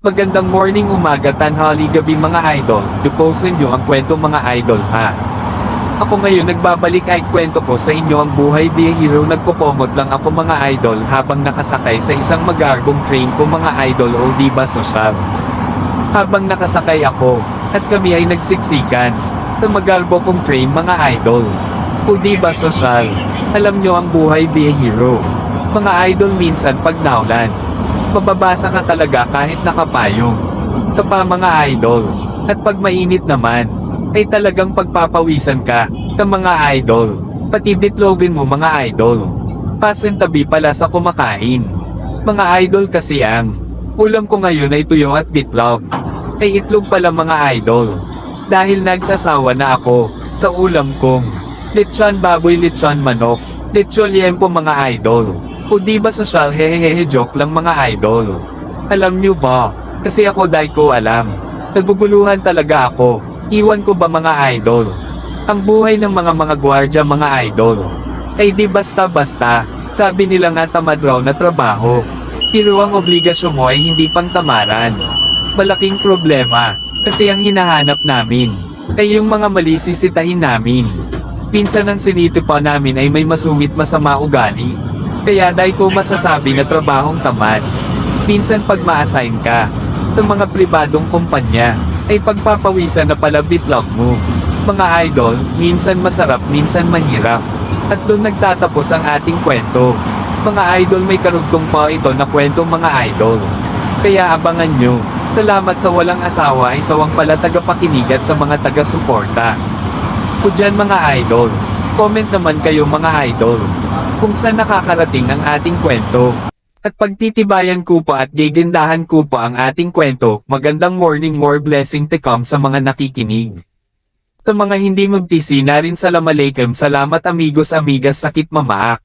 Magandang morning, umaga, tanghali, gabi mga idol. Duposin nyo ang kwento mga idol ha. Ako ngayon nagbabalik ay kwento ko sa inyo ang buhay bihiro. Nagkokomod lang ako mga idol habang nakasakay sa isang magarbong train ko mga idol o diba sosyal. Habang nakasakay ako, at kami ay nagsiksikan sa magarbo kong train mga idol. O diba sosyal, alam nyo ang buhay bihiro. Mga idol minsan pag naulan, mababasa ka talaga kahit nakapayong. Kapa mga idol. At pag mainit naman, ay talagang pagpapawisan ka, mga idol. Pati bitlogin mo mga idol. Pasintabi pala sa kumakain. Mga idol kasi ang ulam ko ngayon ay tuyo at bitlog. Ay itlog pala mga idol. Dahil nagsasawa na ako sa ulam kong lechon baboy, lechon manok, lechon liempo mga idol. O diba sosyal, hehehe, joke lang mga idol. Alam nyo ba, kasi ako dahil ko alam, naguguluhan talaga ako. Iwan ko ba mga idol? Ang buhay ng mga gwardya mga idol, ay di basta-basta, sabi nila nga tamad raw na trabaho. Pero ang obligasyon mo ay hindi pang tamaran. Malaking problema, kasi ang hinahanap namin, ay yung mga mali sisitahin namin. Pinsan ang sinitipa namin ay may masungit masama ugali. Kaya dahil ko masasabi na trabahong tamad. Minsan pag ma-assign ka sa mga pribadong kumpanya, ay pagpapawisan na pala bitlog mo. Mga idol, minsan masarap, minsan mahirap. At doon nagtatapos ang ating kwento. Mga idol, may karugtong pa ito na kwento mga idol. Kaya abangan nyo. Salamat sa walang asawa ay sawang pala tagapakinig at sa mga taga-suporta. O dyan mga idol, comment naman kayo mga idol, kung saan nakakarating ang ating kwento. At pagtitibayan ko pa at gigindahan ko pa ang ating kwento. Magandang morning, more blessing to come sa mga nakikinig. Sa mga hindi magtisi na rin, salamalaikum, salamat amigos amigas, sakit mamaak.